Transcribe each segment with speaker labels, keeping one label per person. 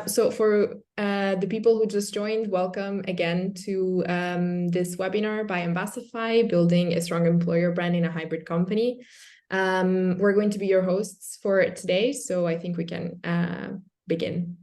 Speaker 1: So for the people who just joined, welcome again to this webinar by Ambassify, Building a Strong Employer Brand in a Hybrid Company. We're going to be your hosts for today, so I think we can begin.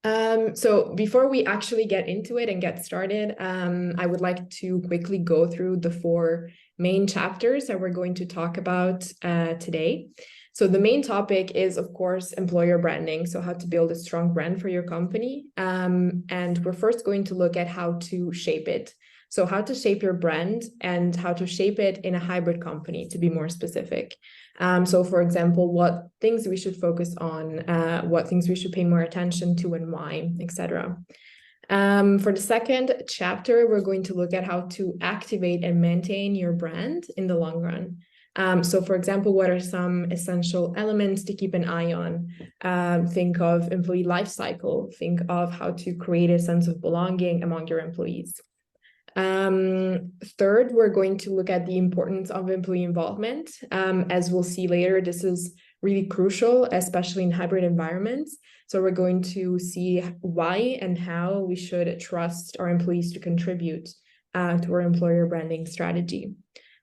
Speaker 1: So before we actually get into it and get started, I would like to quickly go through the 4 main chapters that we're going to talk about today. So the main topic is, of course, employer branding. So how to build a strong brand for your company. And we're first going to look at how to shape it. So how to shape your brand and how to shape it in a hybrid company, to be more specific. So for example, what things we should focus on, what things we should pay more attention to and why, etc. For the second chapter, we're going to look at how to activate and maintain your brand in the long run. So for example, what are some essential elements to keep an eye on? Think of employee life cycle, think of how to create a sense of belonging among your employees. Third, we're going to look at the importance of employee involvement. As we'll see later, this is really crucial, especially in hybrid environments. So we're going to see why and how we should trust our employees to contribute to our employer branding strategy.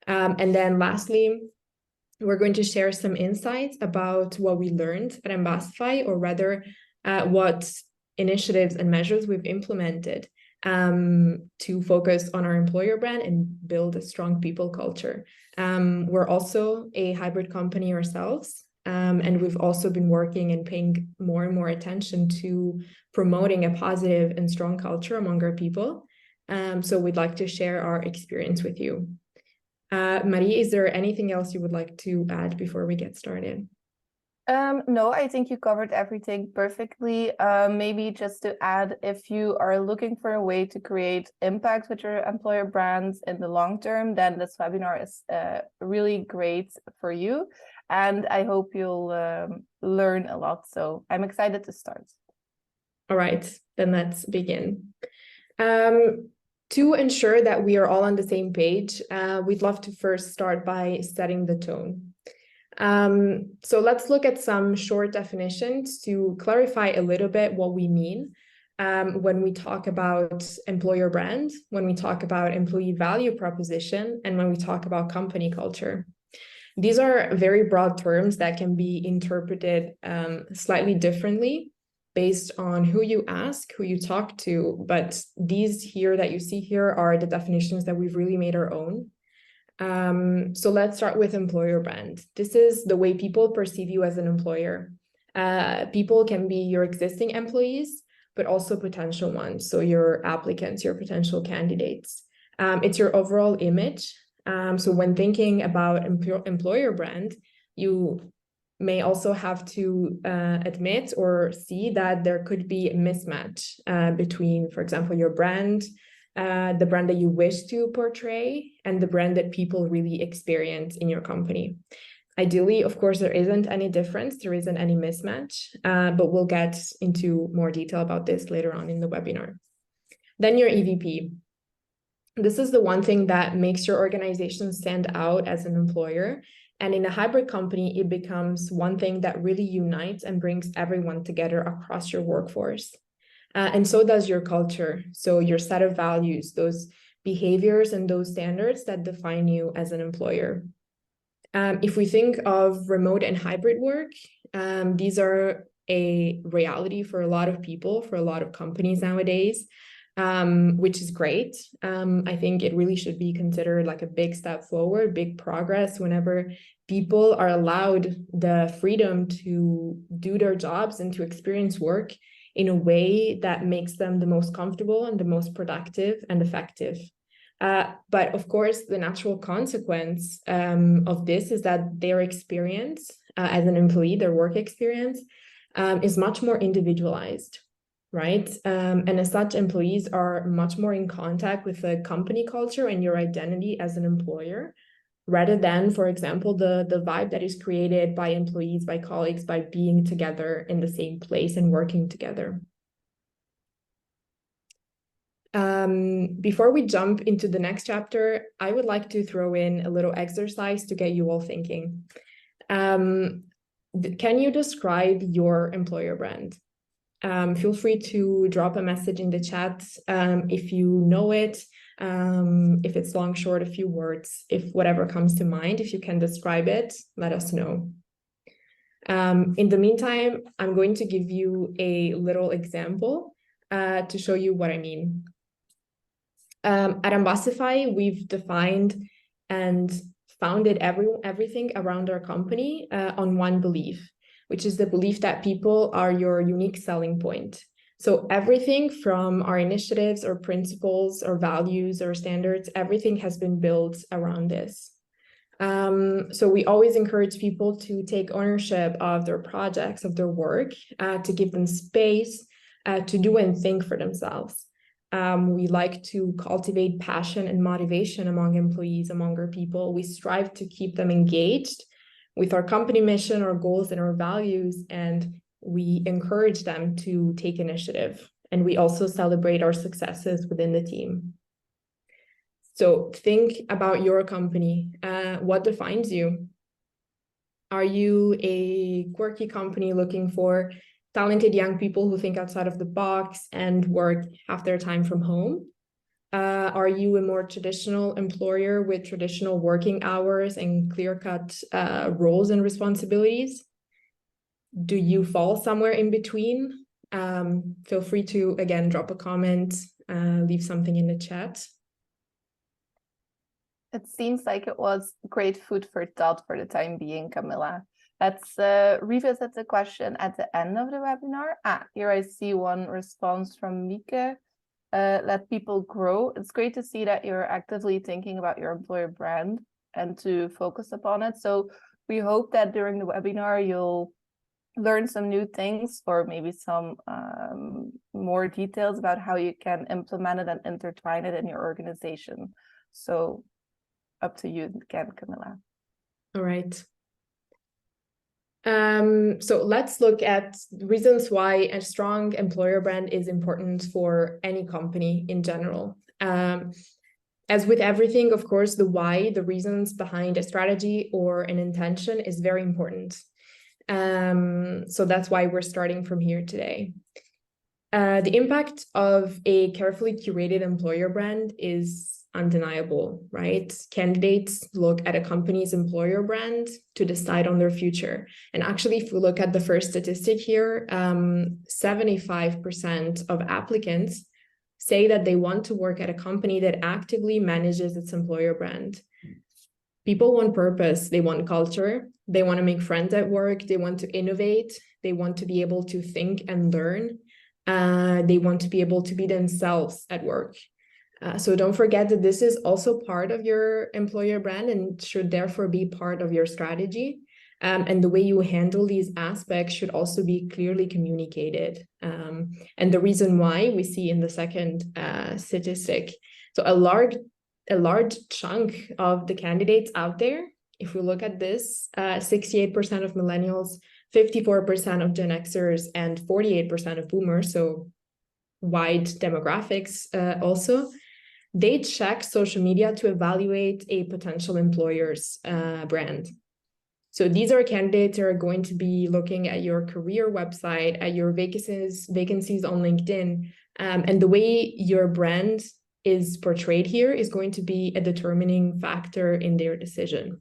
Speaker 1: And then lastly, we're going to share some insights about what we learned at Ambassify, or rather what initiatives and measures we've implemented to focus on our employer brand and build a strong people culture. We're also a hybrid company ourselves, and we've also been working and paying more and more attention to promoting a positive and strong culture among our people. So we'd like to share our experience with you. Marie, is there anything else you would like to add before we get started?
Speaker 2: No, I think you covered everything perfectly. Maybe just to add, if you are looking for a way to create impact with your employer brands in the long term, then this webinar is really great for you. And I hope you'll learn a lot. So I'm excited to start.
Speaker 1: All right, then let's begin. To ensure that we are all on the same page, we'd love to first start by setting the tone. So let's look at some short definitions to clarify a little bit what we mean when we talk about employer brand, when we talk about employee value proposition, and when we talk about company culture. These are very broad terms that can be interpreted slightly differently based on who you ask, who you talk to, but these here that you see here are the definitions that we've really made our own. So let's start with employer brand. This is the way people perceive you as an employer. People can be your existing employees, but also potential ones. So your applicants, your potential candidates. It's your overall image. So when thinking about employer brand, you may also have to admit or see that there could be a mismatch between, for example, your brand, the brand that you wish to portray, and the brand that people really experience in your company. Ideally, of course, there isn't any difference, there isn't any mismatch, but we'll get into more detail about this later on in the webinar. Then your EVP. This is the one thing that makes your organization stand out as an employer. And in a hybrid company, it becomes one thing that really unites and brings everyone together across your workforce. And so does your culture. So your set of values, those behaviors and those standards that define you as an employer. If we think of remote and hybrid work, these are a reality for a lot of people, for a lot of companies nowadays, which is great. I think it really should be considered like a big step forward, big progress whenever people are allowed the freedom to do their jobs and to experience work in a way that makes them the most comfortable and the most productive and effective. But of course, the natural consequence of this is that their experience as an employee, their work experience, is much more individualized, right? And as such, employees are much more in contact with the company culture and your identity as an employer, rather than, for example, the vibe that is created by employees, by colleagues, by being together in the same place and working together. Before we jump into the next chapter, I would like to throw in a little exercise to get you all thinking. Can you describe your employer brand? Feel free to drop a message in the chat if you know it, if it's long, short, a few words, if whatever comes to mind, if you can describe it, let us know. In the meantime, I'm going to give you a little example to show you what I mean. At Ambassify, we've defined and founded everything around our company on one belief, which is the belief that people are your unique selling point. So everything from our initiatives or principles or values or standards, everything has been built around this. So we always encourage people to take ownership of their projects, of their work, to give them space to do and think for themselves. We like to cultivate passion and motivation among employees, among our people. We strive to keep them engaged with our company mission, our goals, and our values, and we encourage them to take initiative. And we also celebrate our successes within the team. So think about your company. What defines you? Are you a quirky company looking for talented young people who think outside of the box and work half their time from home? Are you a more traditional employer with traditional working hours and clear-cut roles and responsibilities? Do you fall somewhere in between? Feel free to, again, drop a comment, leave something in the chat.
Speaker 2: It seems like it was great food for thought for the time being, Camilla. Let's revisit the question at the end of the webinar. Here I see one response from Mieke. Let people grow. It's great to see that you're actively thinking about your employer brand and to focus upon it. So we hope that during the webinar, you'll learn some new things or maybe some more details about how you can implement it and intertwine it in your organization. So up to you again, Camilla.
Speaker 1: All right. So let's look at reasons why a strong employer brand is important for any company in general. As with everything, of course, the why, the reasons behind a strategy or an intention is very important. So that's why we're starting from here today. The impact of a carefully curated employer brand is undeniable, right? Candidates look at a company's employer brand to decide on their future. And actually, if we look at the first statistic here, 75% of applicants say that they want to work at a company that actively manages its employer brand. People want purpose, they want culture, they want to make friends at work, they want to innovate, they want to be able to think and learn, they want to be able to be themselves at work. So don't forget that this is also part of your employer brand and should therefore be part of your strategy. And the way you handle these aspects should also be clearly communicated. And the reason why we see in the second statistic. So a large chunk of the candidates out there, if we look at this, 68% of millennials, 54% of Gen Xers, and 48% of boomers, so wide demographics also, they check social media to evaluate a potential employer's brand. So these are candidates who are going to be looking at your career website, at your vacancies on LinkedIn, and the way your brand is portrayed here is going to be a determining factor in their decision.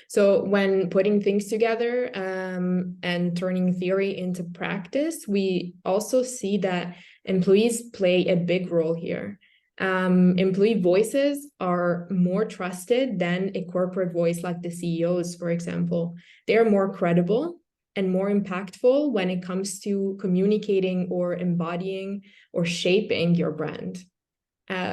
Speaker 1: So when putting things together and turning theory into practice, we also see that employees play a big role here. Employee voices are more trusted than a corporate voice like the CEOs, for example. They are more credible and more impactful when it comes to communicating or embodying or shaping your brand.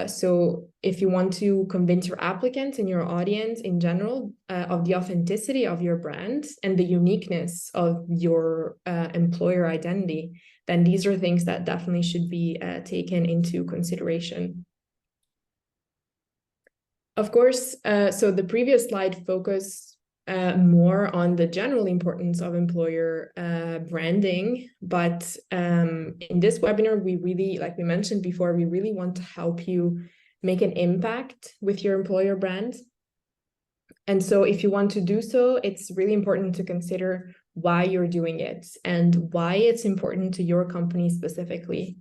Speaker 1: So if you want to convince your applicants and your audience in general of the authenticity of your brand and the uniqueness of your employer identity, then these are things that definitely should be taken into consideration. Of course, so the previous slide focused more on the general importance of employer branding, but in this webinar, we really, like we mentioned before, we really want to help you make an impact with your employer brand. And so if you want to do so, it's really important to consider why you're doing it and why it's important to your company specifically.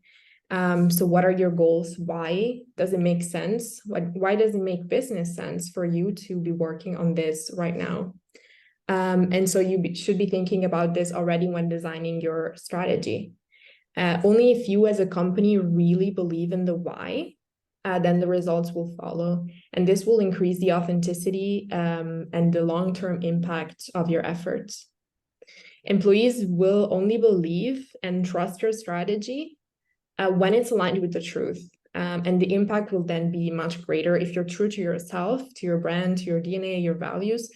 Speaker 1: So what are your goals? Why does it make sense? Why does it make business sense for you to be working on this right now? And so you should be thinking about this already when designing your strategy. Only if you as a company really believe in the why, then the results will follow. And this will increase the authenticity and the long-term impact of your efforts. Employees will only believe and trust your strategy when it's aligned with the truth. And the impact will then be much greater if you're true to yourself, to your brand, to your DNA, your values,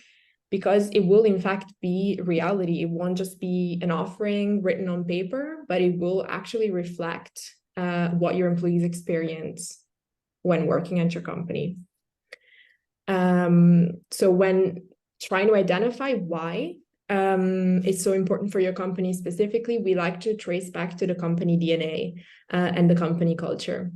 Speaker 1: because it will in fact be reality. It won't just be an offering written on paper, but it will actually reflect what your employees experience when working at your company. So when trying to identify why it's so important for your company specifically, we like to trace back to the company DNA and the company culture,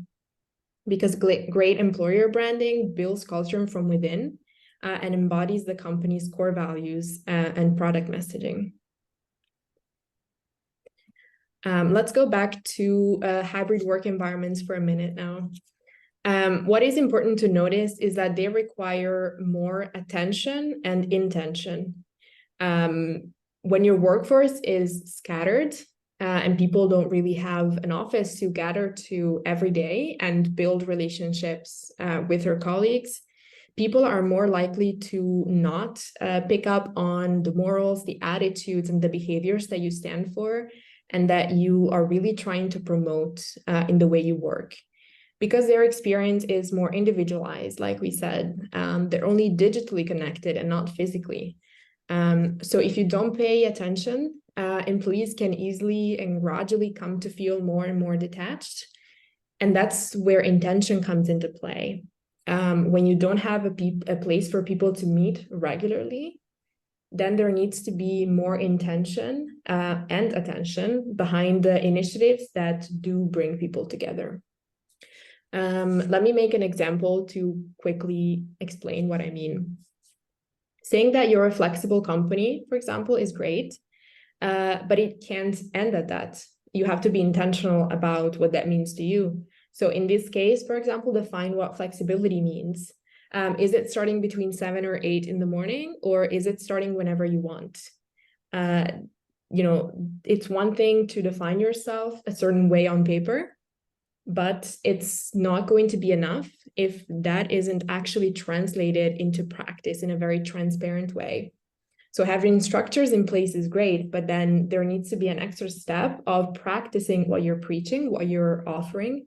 Speaker 1: because great employer branding builds culture from within and embodies the company's core values and product messaging. Let's go back to hybrid work environments for a minute now. What is important to notice is that they require more attention and intention. When your workforce is scattered and people don't really have an office to gather to every day and build relationships with their colleagues, people are more likely to not pick up on the morals, the attitudes, and the behaviors that you stand for and that you are really trying to promote in the way you work. Because their experience is more individualized, like we said, they're only digitally connected and not physically. So if you don't pay attention, employees can easily and gradually come to feel more and more detached. And that's where intention comes into play. When you don't have a place for people to meet regularly, then there needs to be more intention and attention behind the initiatives that do bring people together. Let me make an example to quickly explain what I mean. Saying that you're a flexible company, for example, is great, but it can't end at that. You have to be intentional about what that means to you. So in this case, for example, define what flexibility means. Is it starting between 7 or 8 in the morning, or is it starting whenever you want? It's one thing to define yourself a certain way on paper, but it's not going to be enough if that isn't actually translated into practice in a very transparent way. So having structures in place is great, but then there needs to be an extra step of practicing what you're preaching, what you're offering.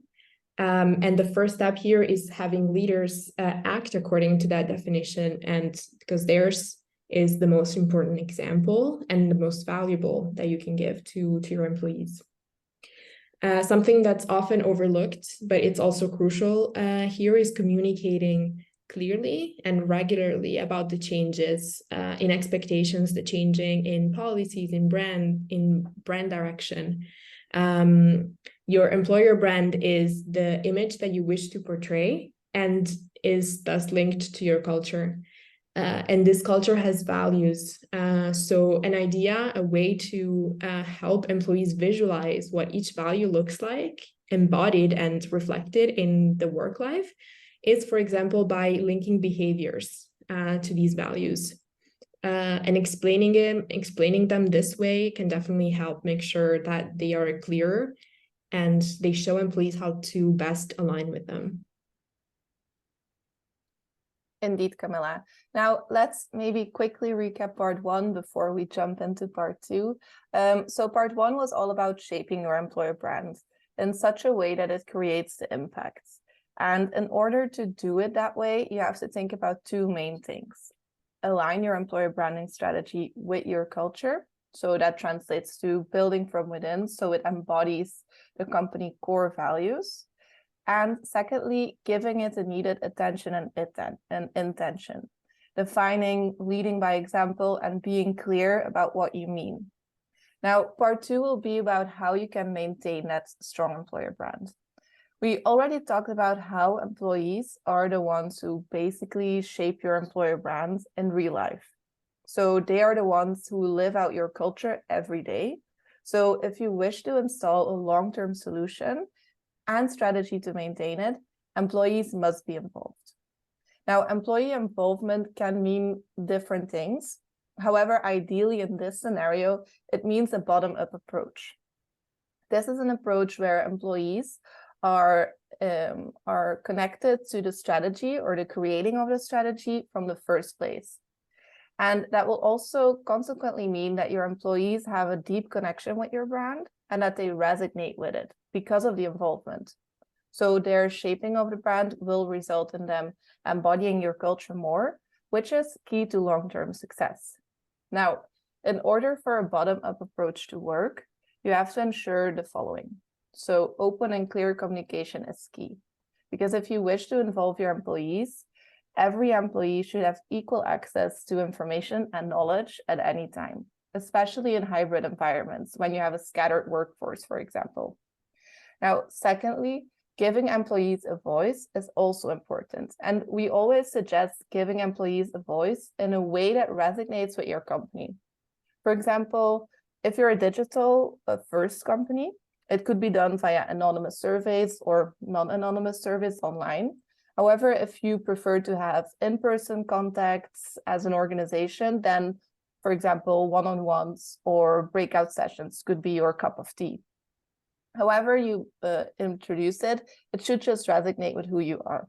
Speaker 1: And the first step here is having leaders act according to that definition, and because theirs is the most important example and the most valuable that you can give to your employees. Something that's often overlooked, but it's also crucial here, is communicating clearly and regularly about the changes in expectations, the changing in policies, in brand direction. Your employer brand is the image that you wish to portray and is thus linked to your culture. And this culture has values. So an idea, a way to help employees visualize what each value looks like, embodied and reflected in the work life, is, for example, by linking behaviors to these values. And explaining them this way can definitely help make sure that they are clearer and they show employees how to best align with them.
Speaker 2: Indeed, Camilla. Now, let's maybe quickly recap part 1 before we jump into part 2. So part 1 was all about shaping your employer brand in such a way that it creates the impact. And in order to do it that way, you have to think about 2 main things. Align your employer branding strategy with your culture. So that translates to building from within, so it embodies the company core values. And secondly, giving it the needed attention and intention, defining, leading by example, and being clear about what you mean. Now, part 2 will be about how you can maintain that strong employer brand. We already talked about how employees are the ones who basically shape your employer brand in real life. So they are the ones who live out your culture every day. So if you wish to install a long-term solution and strategy to maintain it, employees must be involved. Now, employee involvement can mean different things. However, ideally in this scenario, it means a bottom-up approach. This is an approach where employees are connected to the strategy or the creating of the strategy from the first place. And that will also consequently mean that your employees have a deep connection with your brand and that they resonate with it because of the involvement. So their shaping of the brand will result in them embodying your culture more, which is key to long-term success. Now, in order for a bottom-up approach to work, you have to ensure the following. So open and clear communication is key, because if you wish to involve your employees, every employee should have equal access to information and knowledge at any time, especially in hybrid environments when you have a scattered workforce, for example. Now, secondly, giving employees a voice is also important. And we always suggest giving employees a voice in a way that resonates with your company. For example, if you're a digital first company, it could be done via anonymous surveys or non-anonymous surveys online. However, if you prefer to have in-person contacts as an organization, then, for example, one-on-ones or breakout sessions could be your cup of tea. However you introduce it, it should just resonate with who you are.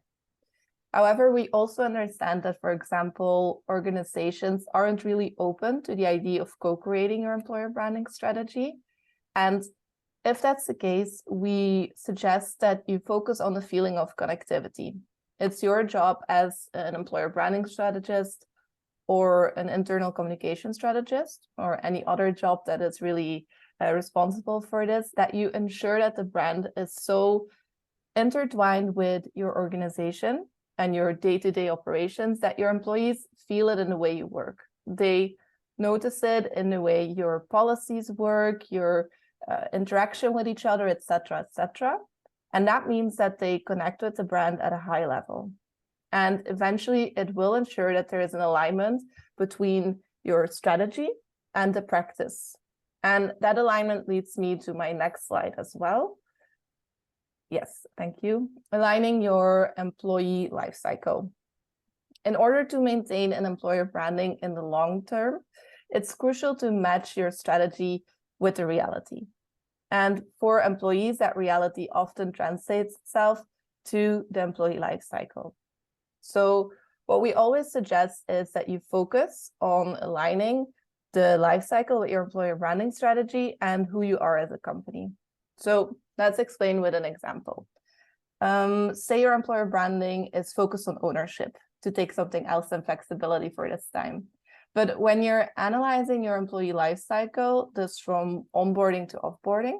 Speaker 2: However, we also understand that, for example, organizations aren't really open to the idea of co-creating your employer branding strategy. And if that's the case, we suggest that you focus on the feeling of connectivity. It's your job as an employer branding strategist or an internal communication strategist or any other job that is really responsible for this, that you ensure that the brand is so intertwined with your organization and your day-to-day operations that your employees feel it in the way you work. They notice it in the way your policies work, your interaction with each other, etc., etc. And that means that they connect with the brand at a high level. And eventually it will ensure that there is an alignment between your strategy and the practice. And that alignment leads me to my next slide as well. Yes, thank you. Aligning your employee lifecycle. In order to maintain an employer branding in the long term, it's crucial to match your strategy with the reality. And for employees, that reality often translates itself to the employee lifecycle. So what we always suggest is that you focus on aligning the lifecycle with your employer branding strategy and who you are as a company. So let's explain with an example. Say your employer branding is focused on ownership, to take something else than flexibility for this time. But when you're analyzing your employee lifecycle, this from onboarding to offboarding,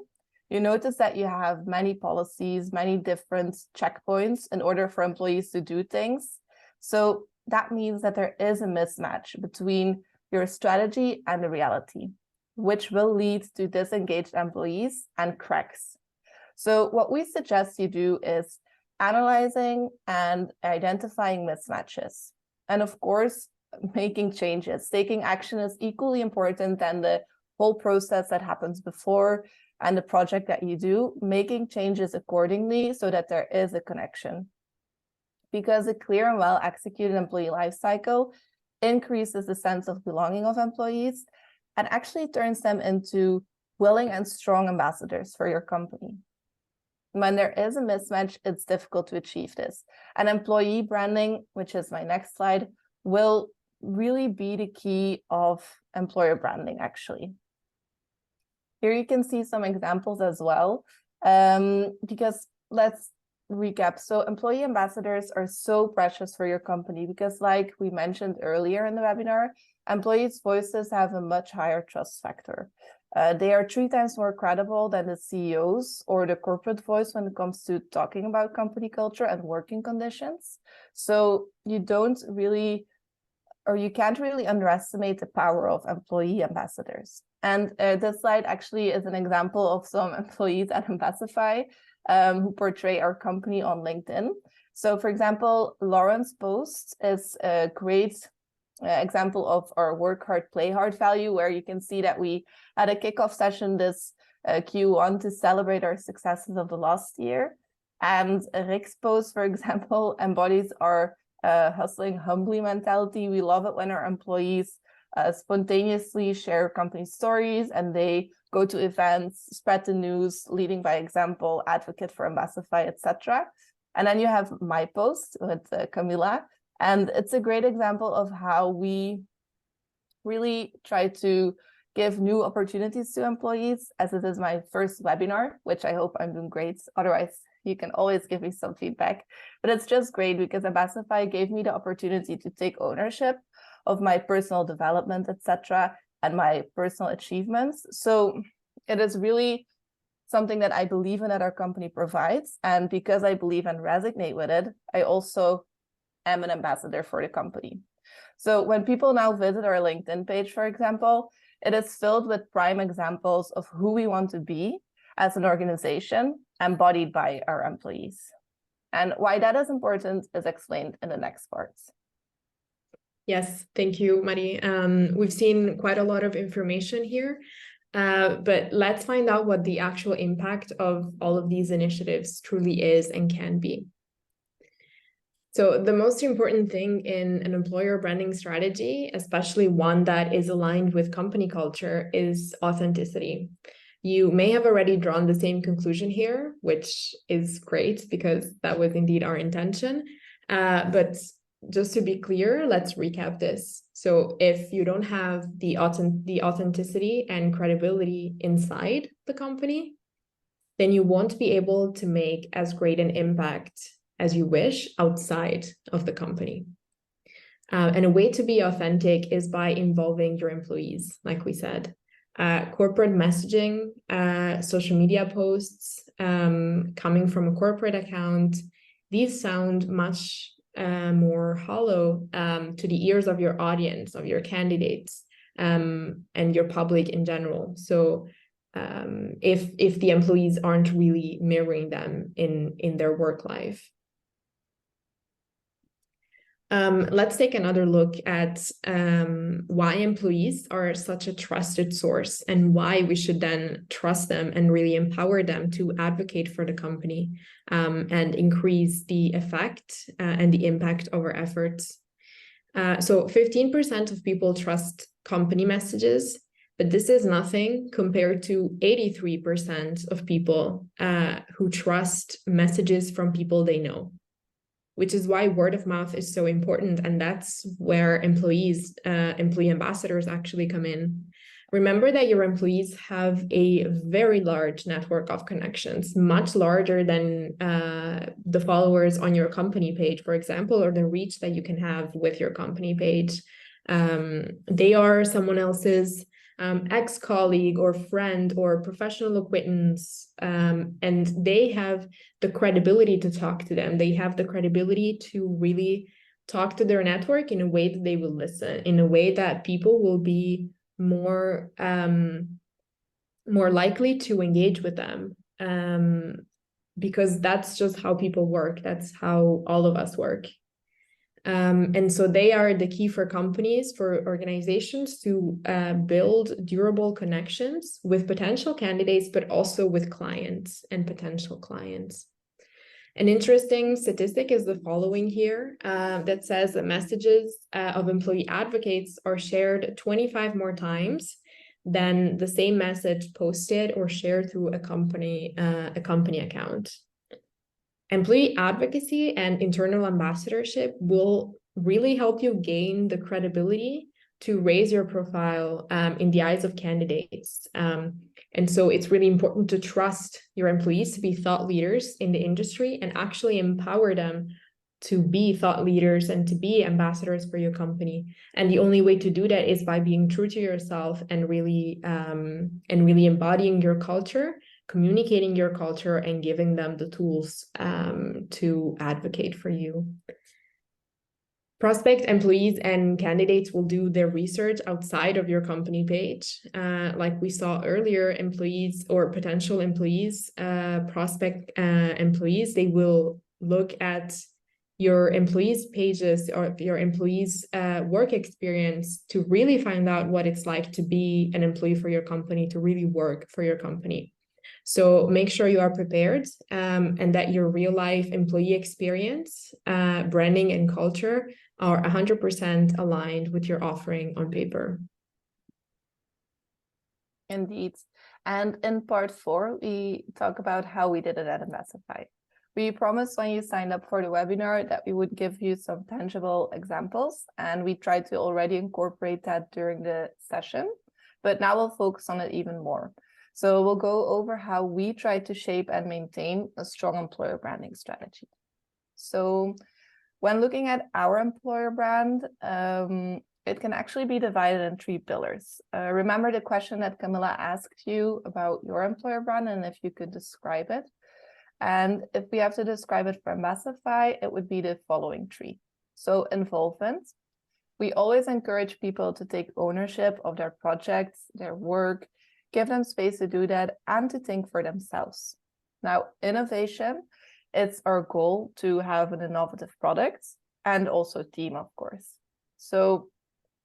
Speaker 2: you notice that you have many policies, many different checkpoints in order for employees to do things. So that means that there is a mismatch between your strategy and the reality, which will lead to disengaged employees and cracks. So what we suggest you do is analyzing and identifying mismatches. And of course, making changes. Taking action is equally important than the whole process that happens before and the project that you do, making changes accordingly so that there is a connection. Because a clear and well executed employee lifecycle increases the sense of belonging of employees and actually turns them into willing and strong ambassadors for your company. When there is a mismatch, it's difficult to achieve this. And employee branding, which is my next slide, will really be the key of employer branding, actually. Here you can see some examples as well, because let's recap. So employee ambassadors are so precious for your company because, like we mentioned earlier in the webinar, employees' voices have a much higher trust factor. They are 3 times more credible than the CEOs or the corporate voice when it comes to talking about company culture and working conditions. So you don't really, or you can't really underestimate the power of employee ambassadors. And this slide actually is an example of some employees at Ambassify who portray our company on LinkedIn. So for example, Lauren's post is a great example of our work hard, play hard value, where you can see that we had a kickoff session this Q1 to celebrate our successes of the last year. And Rick's post, for example, embodies our hustling humbly mentality. We love it when our employees spontaneously share company stories and they go to events, spread the news, leading by example, advocate for Ambassify, etc. And then you have my post with Camila, and it's a great example of how we really try to give new opportunities to employees, as it is my first webinar, which I hope I'm doing great. Otherwise, you can always give me some feedback. But it's just great because Ambassify gave me the opportunity to take ownership of my personal development, etc., and my personal achievements. So it is really something that I believe in, that our company provides. And because I believe and resonate with it, I also am an ambassador for the company. So when people now visit our LinkedIn page, for example, it is filled with prime examples of who we want to be as an organization, embodied by our employees. And why that is important is explained in the next parts.
Speaker 1: Yes, thank you, Marie. We've seen quite a lot of information here, but let's find out what the actual impact of all of these initiatives truly is and can be. So the most important thing in an employer branding strategy, especially one that is aligned with company culture, is authenticity. You may have already drawn the same conclusion here, which is great because that was indeed our intention. But just to be clear, let's recap this. So if you don't have the authenticity and credibility inside the company, then you won't be able to make as great an impact as you wish outside of the company. And a way to be authentic is by involving your employees, like we said. Corporate messaging, social media posts, coming from a corporate account, these sound much more hollow to the ears of your audience, of your candidates, and your public in general. So if the employees aren't really mirroring them in their work life. Let's take another look at why employees are such a trusted source and why we should then trust them and really empower them to advocate for the company and increase the effect and the impact of our efforts. So 15% of people trust company messages, but this is nothing compared to 83% of people who trust messages from people they know, which is why word of mouth is so important. And that's where employee ambassadors actually come in. Remember that your employees have a very large network of connections, much larger than the followers on your company page, for example, or the reach that you can have with your company page. They are someone else's ex-colleague or friend or professional acquaintance, and they have the credibility to talk to them. They have the credibility to really talk to their network in a way that they will listen, in a way that people will be more likely to engage with them, because that's just how people work. That's how all of us work. And so they are the key for companies, for organizations to build durable connections with potential candidates, but also with clients and potential clients. An interesting statistic is the following here, that says that messages of employee advocates are shared 25 more times than the same message posted or shared through a company account. Employee advocacy and internal ambassadorship will really help you gain the credibility to raise your profile in the eyes of candidates. And so it's really important to trust your employees to be thought leaders in the industry and actually empower them to be thought leaders and to be ambassadors for your company. And the only way to do that is by being true to yourself and really embodying your culture, communicating your culture, and giving them the tools to advocate for you. Prospect employees and candidates will do their research outside of your company page. Like we saw earlier, employees or potential employees, prospect employees, they will look at your employees' pages or your employees' work experience to really find out what it's like to be an employee for your company, to really work for your company. So make sure you are prepared and that your real life employee experience, branding and culture are 100% aligned with your offering on paper.
Speaker 2: Indeed. And in part 4, we talk about how we did it at Ambassify. We promised when you signed up for the webinar that we would give you some tangible examples, and we tried to already incorporate that during the session, but now we'll focus on it even more. So we'll go over how we try to shape and maintain a strong employer branding strategy. So when looking at our employer brand, it can actually be divided in 3 pillars. Remember the question that Camilla asked you about your employer brand and if you could describe it. And if we have to describe it for Ambassify, it would be the following 3. So involvement. We always encourage people to take ownership of their projects, their work, give them space to do that and to think for themselves. Now, innovation, it's our goal to have an innovative product and also team, of course. So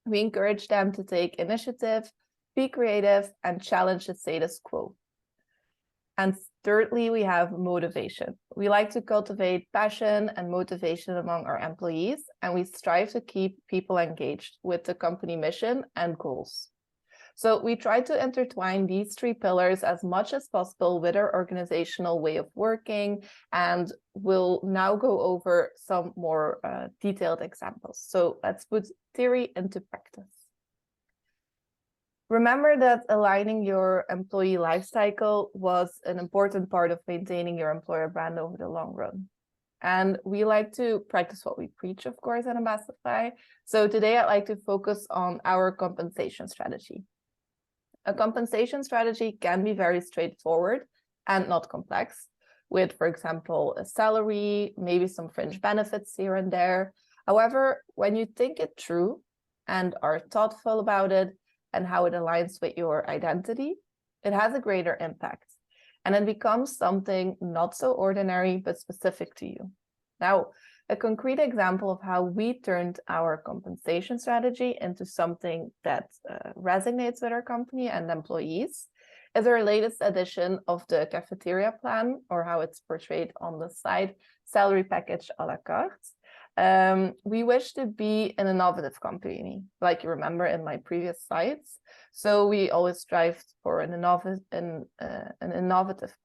Speaker 2: we encourage them to take initiative, be creative, and challenge the status quo. And thirdly, we have motivation. We like to cultivate passion and motivation among our employees, and we strive to keep people engaged with the company mission and goals. So we try to intertwine these 3 pillars as much as possible with our organizational way of working, and we'll now go over some more detailed examples. So let's put theory into practice. Remember that aligning your employee life cycle was an important part of maintaining your employer brand over the long run. And we like to practice what we preach, of course, at Ambassify. So today I'd like to focus on our compensation strategy. A compensation strategy can be very straightforward and not complex, with, for example, a salary, maybe some fringe benefits here and there. However, when you think it through and are thoughtful about it and how it aligns with your identity, it has a greater impact. And it becomes something not so ordinary, but specific to you. Now, a concrete example of how we turned our compensation strategy into something that resonates with our company and employees is our latest edition of the cafeteria plan, or how it's portrayed on the slide, salary package a la carte. We wish to be an innovative company, like you remember in my previous slides. So we always strive for an innovative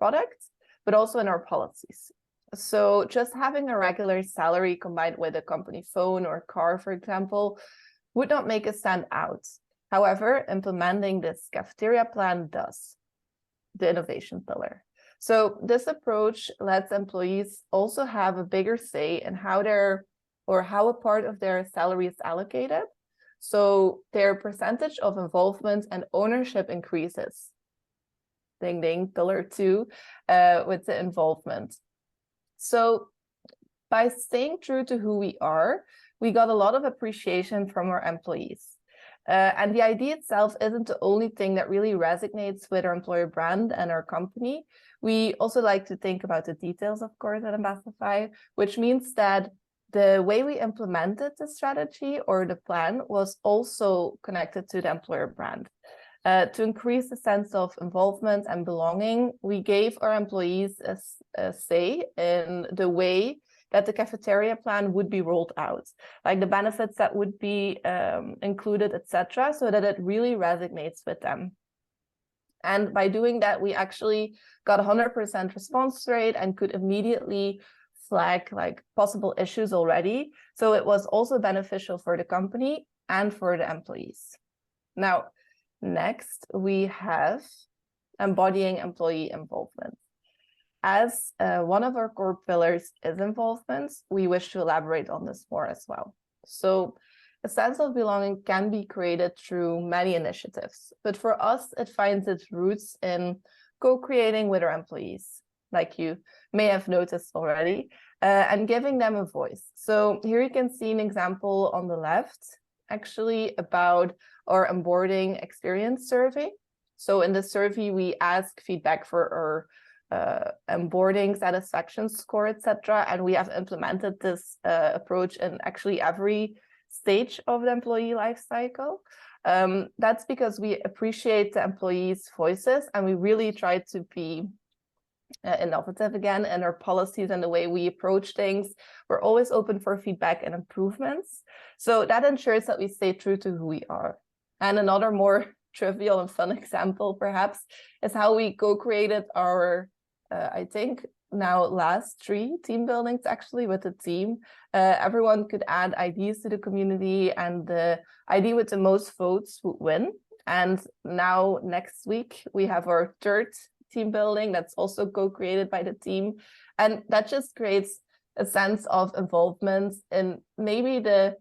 Speaker 2: product, but also in our policies. So just having a regular salary combined with a company phone or car, for example, would not make us stand out. However, implementing this cafeteria plan does, the innovation pillar. So this approach lets employees also have a bigger say in how a part of their salary is allocated. So their percentage of involvement and ownership increases. Ding, ding, pillar 2, with the involvement. So by staying true to who we are, we got a lot of appreciation from our employees. And the idea itself isn't the only thing that really resonates with our employer brand and our company. We also like to think about the details, of course, at Ambassify, which means that the way we implemented the strategy or the plan was also connected to the employer brand. To increase the sense of involvement and belonging, we gave our employees a say in the way that the cafeteria plan would be rolled out, like the benefits that would be included, etc., so that it really resonates with them. And by doing that, we actually got 100% response rate and could immediately flag like possible issues already. So it was also beneficial for the company and for the employees. Now, next, we have embodying employee involvement. As one of our core pillars is involvement, we wish to elaborate on this more as well. So a sense of belonging can be created through many initiatives, but for us, it finds its roots in co-creating with our employees, like you may have noticed already, and giving them a voice. So here you can see an example on the left, actually about our onboarding experience survey. So in the survey, we ask feedback for our onboarding satisfaction score, etc. And we have implemented this approach in actually every stage of the employee life cycle. That's because we appreciate the employees' voices, and we really try to be innovative again in our policies and the way we approach things. We're always open for feedback and improvements. So that ensures that we stay true to who we are. And another more trivial and fun example, perhaps, is how we co-created our, I think, now last 3 team buildings actually with the team. Everyone could add ideas to the community, and the ID with the most votes would win. And now next week, we have our 3rd team building that's also co-created by the team. And that just creates a sense of involvement in maybe the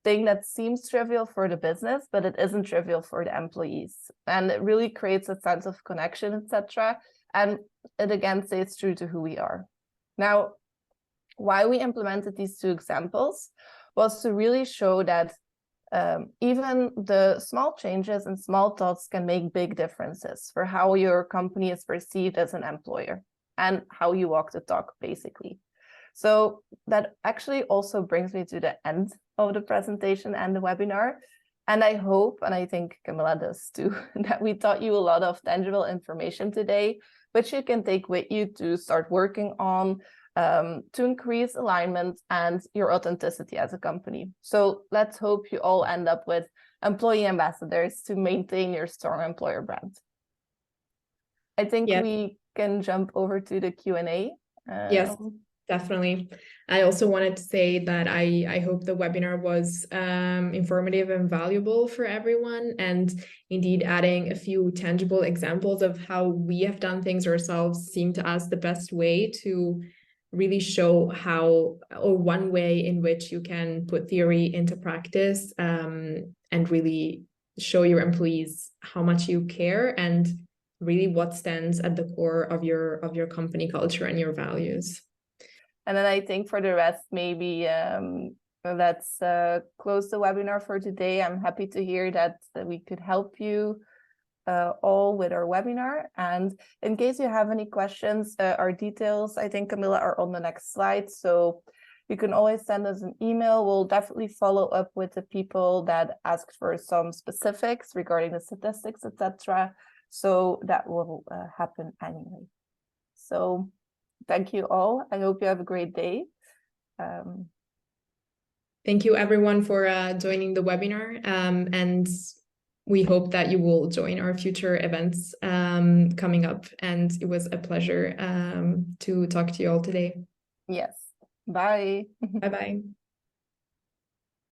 Speaker 2: thing that seems trivial for the business, but it isn't trivial for the employees. And it really creates a sense of connection, etc. And it again stays true to who we are. Now, why we implemented these 2 examples was to really show that even the small changes and small thoughts can make big differences for how your company is perceived as an employer and how you walk the talk, basically. So that actually also brings me to the end of the presentation and the webinar. And I hope, and I think Camilla does too, that we taught you a lot of tangible information today, which you can take with you to start working on to increase alignment and your authenticity as a company. So let's hope you all end up with employee ambassadors to maintain your strong employer brand. I think we can jump over to the Q&A.
Speaker 1: Yes, definitely. I also wanted to say that I hope the webinar was informative and valuable for everyone, and indeed adding a few tangible examples of how we have done things ourselves seemed to us the best way to really show how, or one way in which you can put theory into practice, and really show your employees how much you care and really what stands at the core of your company culture and your values.
Speaker 2: And then I think for the rest, maybe let's close the webinar for today. I'm happy to hear that we could help you all with our webinar. And in case you have any questions, our details, I think, Camilla, are on the next slide. So you can always send us an email. We'll definitely follow up with the people that asked for some specifics regarding the statistics, etc. So that will happen anyway. So thank you all. I hope you have a great day.
Speaker 1: Thank you everyone for joining the webinar, and we hope that you will join our future events coming up. And it was a pleasure to talk to you all today.
Speaker 2: Yes. Bye.
Speaker 1: Bye-bye.